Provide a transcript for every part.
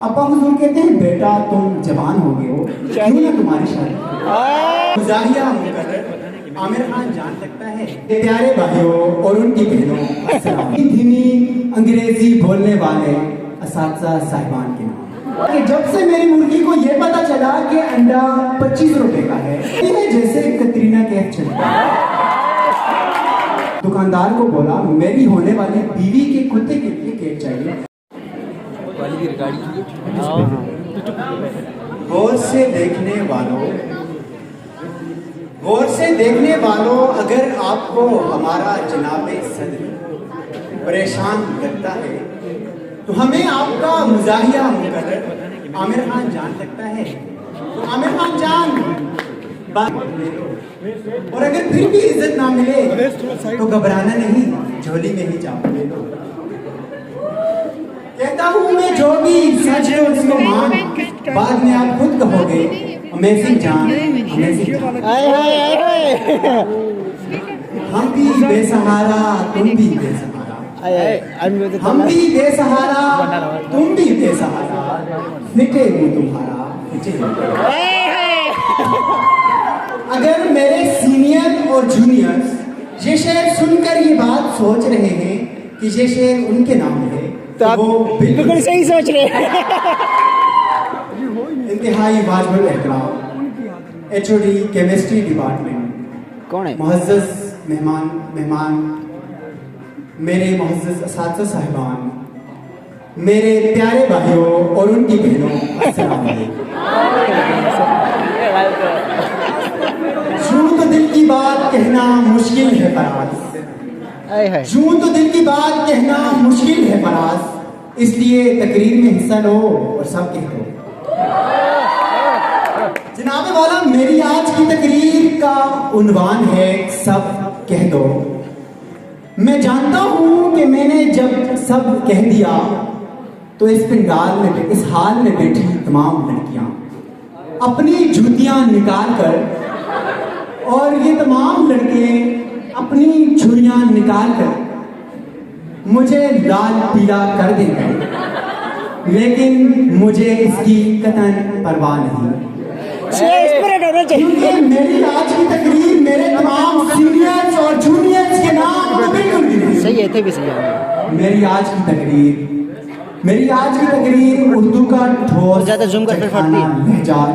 अब्बा हुजूर कहते हैं बेटा तुम जवान हो गए हो, क्यों ना तुम्हारी शादी। मुजाहिया मुकर्रर आमिर खान जान सकता है। प्यारे भाइयों और उनकी बहनों, अस्सलाम। धीमी अंग्रेजी बोलने वाले असातिज़ा साहिबान के नाम। कि जब से मेरी मुर्गी को ये पता चला कि अंडा 25 रुपए का है, ये जैसे कतरीना कैफ चलता है। दुकानदार को बोला मेरी होने वाली बीवी के कुत्ते के लिए केक चाहिए। गौर से देखने वालों, अगर आपको हमारा जनाबे सदर परेशान लगता है तो हमें आपका मुजाहिया मुकर्रर आमिर खान जान सकता है। तो आमिर खान जान बात ले लो, और अगर फिर भी इज्जत ना मिले तो घबराना नहीं, झोली में ही चाप ले लो। कहता हूँ मैं जो भी सच है उसको मान, बाद में आप खुद कहोगे अमेजिंग जान, अमेजिंग जान। हम भी बेसहारा तुम भी बेसहारा, हम भी बेसहारा तुम भी बेसहारा, फिटे मुंह तुम्हारा फिटे। अगर मेरे सीनियर और जूनियर्स ये शेर सुनकर ये बात सोच रहे हैं कि ये शेर उनके नाम है, तो वो बिल्कुल सही सोच रहे हैं। इंतहाई वाजिब एहतराम एचओडी केमिस्ट्री डिपार्टमेंट, कौन है मुअज़्ज़ज़ मेहमान, मेरे मुअज़्ज़ज़ असातिज़ा साहिबान, मेरे प्यारे भाइयों और उनकी बहनों, अस्सलाम वालेकुम। यूं तो दिल की बात कहना मुश्किल है फराज, यूं तो दिल की बात कहना मुश्किल है फराज, इसलिए तकरीर में हिस्सा लो और सब कह दो। जनाबे वाला मेरी आज की तकरीर का उन्वान है सब कह दो। मैं जानता हूं कि मैंने जब सब कह दिया तो इस पंडाल में, इस हाल में बैठी तमाम लड़कियां अपनी जूतियां निकाल कर, और ये तमाम लड़के अपनी छुरियां निकाल कर मुझे लाल पीला कर देंगे, लेकिन मुझे इसकी कतई परवाह नहीं, क्योंकि मेरी आज की तकरीर मेरे तमाम सीनियर्स और जूनियर्स के नाम बिल्कुल भी नहीं। सही है, थे भी सही है। मेरी आज की तकरीर उर्दू का ठोस लहजा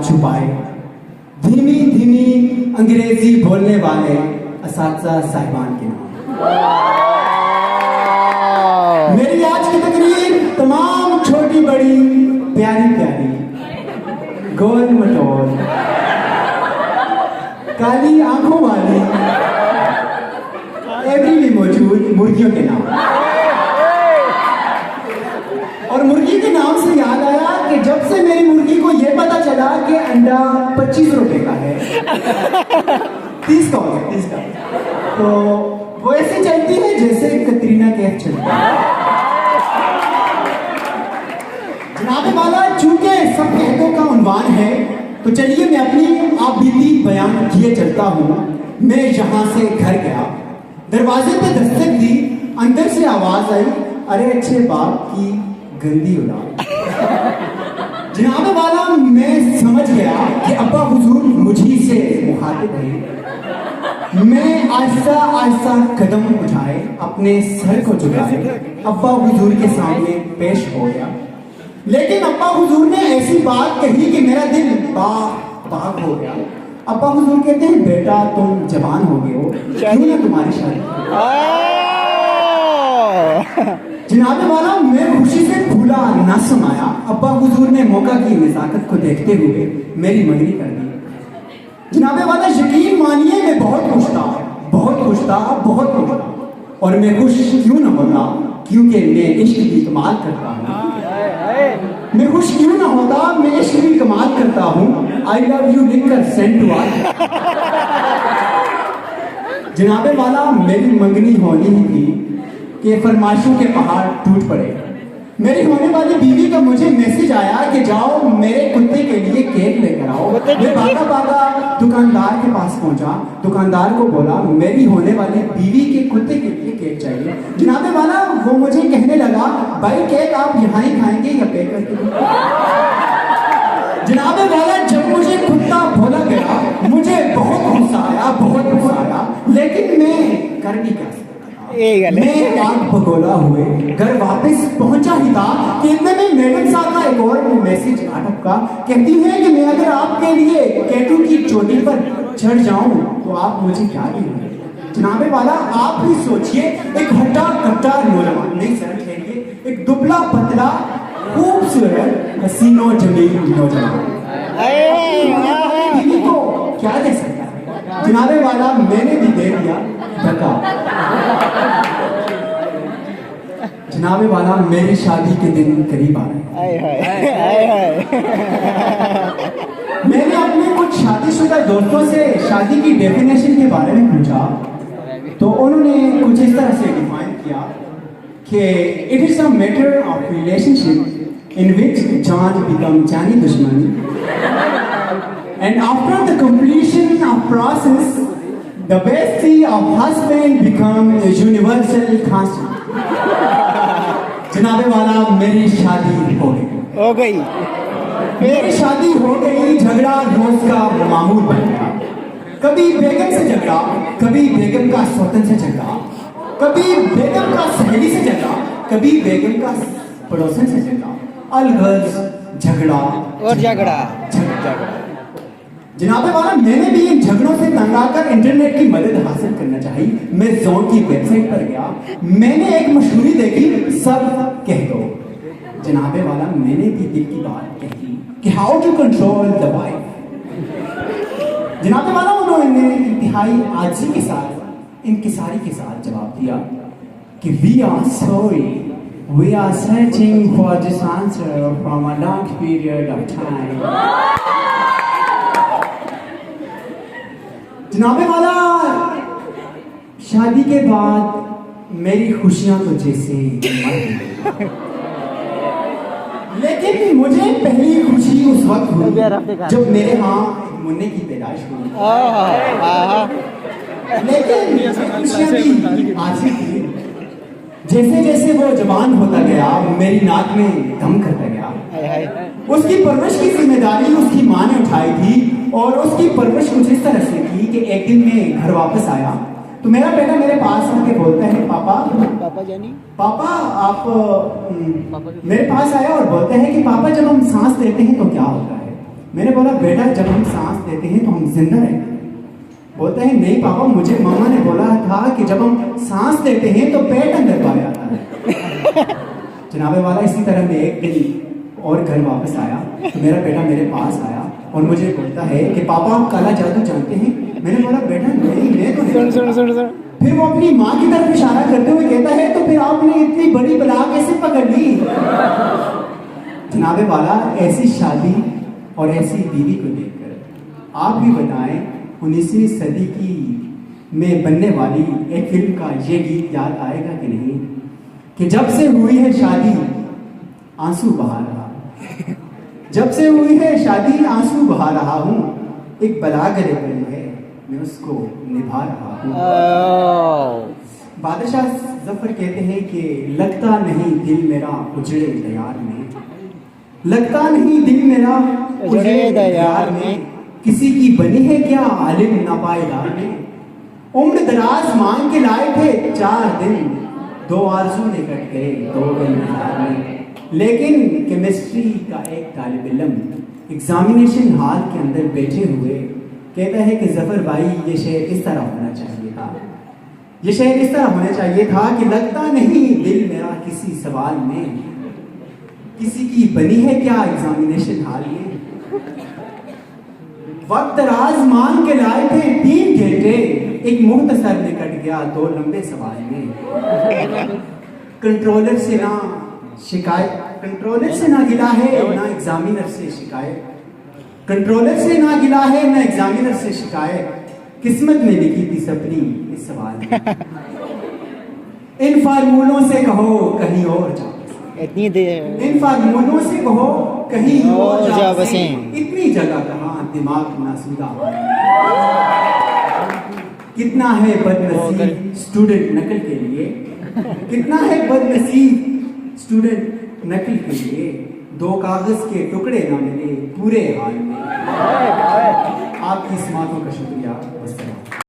छुपाए, धीमी धीमी अंग्रेजी बोलने वाले असातिज़ा साहिबान के नाम। मेरी आज की तकरीर तमाम छोटी बड़ी प्यारी प्यारी गोल मटोल काली आंखों वाली एवरी में मौजूद मुर्गियों के नाम। और मुर्गी के नाम से याद आया कि जब से मेरी मुर्गी को यह पता चला कि अंडा 25 रुपए का है, 30 का होगा, 30 का, तो वो ऐसे चलती है जैसे कतरीना कैफ चलती है। जनाबे वाला चूंकि सब कहतों का उन्वान है, तो चलिए मैं अपनी आप बीती बयान किए चलता हूँ। मैं यहाँ से घर गया, दरवाजे पे दस्तक दी, अंदर से आवाज आई, अरे अच्छे बाप की गंदी औलाद। जनाबे वाला मैं समझ गया कि अब्बा हुजूर मुझी से मुखातिब है। मैं आहिस्ता आहिस्ता कदम उठाए, अपने सर को झुकाए, अब्बा हुजूर के सामने पेश हो गया। लेकिन अब्बा हुजूर ने ऐसी बात कही कि मेरा दिल बाग हो गया। अब्बा हुजूर कहते हैं बेटा तुम जवान हो गए हो, क्यों ना तुम्हारी शादी। जनाबे वाला मैं खुशी से फूला न समाया। अब्बा हुजूर ने मौका की नज़ाकत को देखते हुए मेरी मंगनी कर दी। जनाबे वाला यकीन मानिए मैं बहुत खुश था, और मैं खुश क्यों न होता, क्योंकि मैं इश्क की कमाल करता हूँ। मैं खुश क्यों ना होता, मैं इश्क की कमाल करता हूँ। आई लव यू लिखकर सेंड टू ऑल। जनाबे वाला मेरी मंगनी होनी ही थी कि फरमाइशों के पहाड़ टूट पड़े। मेरी होने वाली बीवी का मुझे मैसेज आया कि जाओ मेरे कुत्ते के लिए केक लेकर आओ। मैं भागा दुकानदार के पास पहुंचा, दुकानदार को बोला मेरी होने वाली बीवी के कुत्ते के लिए केक चाहिए। जनाबे वाला वो मुझे कहने लगा, भाई केक आप यहाँ ही खाएंगे या पे करके दूं? जनाबे वाला जब मुझे कुत्ता बोला गया, मुझे बहुत गुस्सा आया, लेकिन मैं कर भी क्या सकता था। मैं आंख भगोला हुए घर वापस पहुंचा ही था कि इतने में मैडम साहब का एक और मैसेज आ टपका। कहती है कि मैं अगर आपके लिए केटू की चोटी पर चढ़ जाऊं तो आप मुझे क्या देंगे? जनाबे वाला आप भी सोचिए, एक हट्टा कट्टा नौजवान, नहीं सर ठहरिए, एक दुबला पतला खूबसूरत हसीनो जमील नौजवान बीवी को क्या दे सकता है? जनाबे वाला मैंने भी दे दिया धक्का। जनाबे वाला मेरी शादी के दिन करीब आ रहे। मैंने अपने कुछ शादीशुदा दोस्तों से शादी की डेफिनेशन के बारे में पूछा तो उन्होंने कुछ इस तरह से डिफाइन किया कि it is a matter of relationship in which जान बिकम जानी दुश्मन and after the completion of process the bestie of husband become universal constant। जनाबे वाला मेरी शादी हो गई। मेरी शादी हो गई, झगड़ा रोज का मामूल बन गया। कभी बेगम से झगड़ा, कभी बेगम का स्वतन से झगड़ा, कभी बेगम का सहेली से झगड़ा, कभी बेगम का पड़ोसन से झगड़ा, अलगज झगड़ा और झगड़ा। जनाबे वाला मैंने भी इन झगड़ों से तंग आकर इंटरनेट की मदद हासिल करना चाहिए। मैं जोन की वेबसाइट पर गया, मैंने एक मशहूरी देखी, सब कह दो। जनाबे वाला मैंने भी दिल की बात कही कि how to control the wife. जनाबे वाला उन्होंने इंतहाई आजिज़ी के साथ, इंकिसारी के साथ जवाब दिया कि we are sorry, we are searching for this answer from a long period of time. जनाबे वाला शादी के बाद मेरी खुशियां तो जैसे मर गई। लेकिन मुझे पहली खुशी उस वक्त हुई जब मेरे यहाँ मुन्ने की पैदाइश हुई। लेकिन खुशियां भी आजी थी। जैसे जैसे वो जवान होता गया, मेरी नाक में दम करता गया। उसकी परवरिश की जिम्मेदारी उसकी माँ ने उठाई थी और उसकी परवरिश कुछ इस तरह से की कि एक दिन मैं घर वापस आया तो मेरा बेटा मेरे पास आके बोलता है, पापा आप मेरे पास आया और बोलते हैं कि पापा जब हम सांस लेते हैं तो क्या होता है? मैंने बोला, बेटा जब हम सांस लेते हैं तो हम जिंदा रहते हैं। बोलता है, नहीं पापा, मुझे मम्मा ने बोला था कि जब हम सांस लेते हैं तो पेट अंदर पा जाता है। जनाबे वाला इसी तरह मैं एक दिन और घर वापस आया तो मेरा बेटा मेरे पास आया और मुझे बोलता है कि पापा आप काला जादू जानते हैं? मैंने बोला, बेटा नहीं, मैं तो नहीं। सुन। फिर वो अपनी माँ की तरफ इशारा करते हुए कहता है, तो फिर आपने इतनी बड़ी बला कैसे पकड़ ली? जनाबे वाला ऐसी शादी और ऐसी बीवी को देखकर आप भी बताएं 19वीं सदी की में बनने वाली एक फिल्म का ये गीत याद आएगा कि नहीं कि जब से हुई है शादी आंसू बहा रहा, जब से हुई है शादी आंसू बहा रहा हूँ, एक बला गले पर है मैं उसको निभा रहा हूँ। बादशाह जफर कहते हैं कि लगता नहीं दिल मेरा उजड़े दयार में, लगता नहीं दिल मेरा उजड़े दयार में, किसी की बनी है क्या आलिम नापायदार में। उम्र दराज मांग के लाए थे 4 दिन, 2 आरज़ू ने कट गए 2 दिन में। लेकिन केमिस्ट्री का एक तालिब इल्म एग्जामिनेशन हॉल के अंदर बैठे हुए कहता है कि जफर भाई ये शहर इस तरह होना चाहिए था, ये शहर इस तरह होना चाहिए था कि लगता नहीं दिल मेरा किसी सवाल में, किसी की बनी है क्या एग्जामिनेशन हॉल में। वक्त दराज मांग के लाए थे 3 घंटे, एक मुख्तसर में कट गया 2 लंबे सवाल में। कंट्रोलर से ना शिकायत, कंट्रोलर से ना गिला है ना एग्जामिनर से शिकायत, कंट्रोलर से ना गिला है ना एग्जामिनर से शिकायत, किस्मत में लिखी थी सपनी इस सवाल में। इन फार्मूलों से कहो कहीं और जाओ, इतनी देर इन फार्मूलों से कहो कहीं और जा बसे, इतनी जगह कहाँ दिमाग नासूदा। कितना है बदनसीब स्टूडेंट नकल के लिए, कितना है बदनसीब स्टूडेंट नकल के लिए 2 कागज के टुकड़े ना मिले पूरे हाल में। आपकी समातों का शुक्रिया।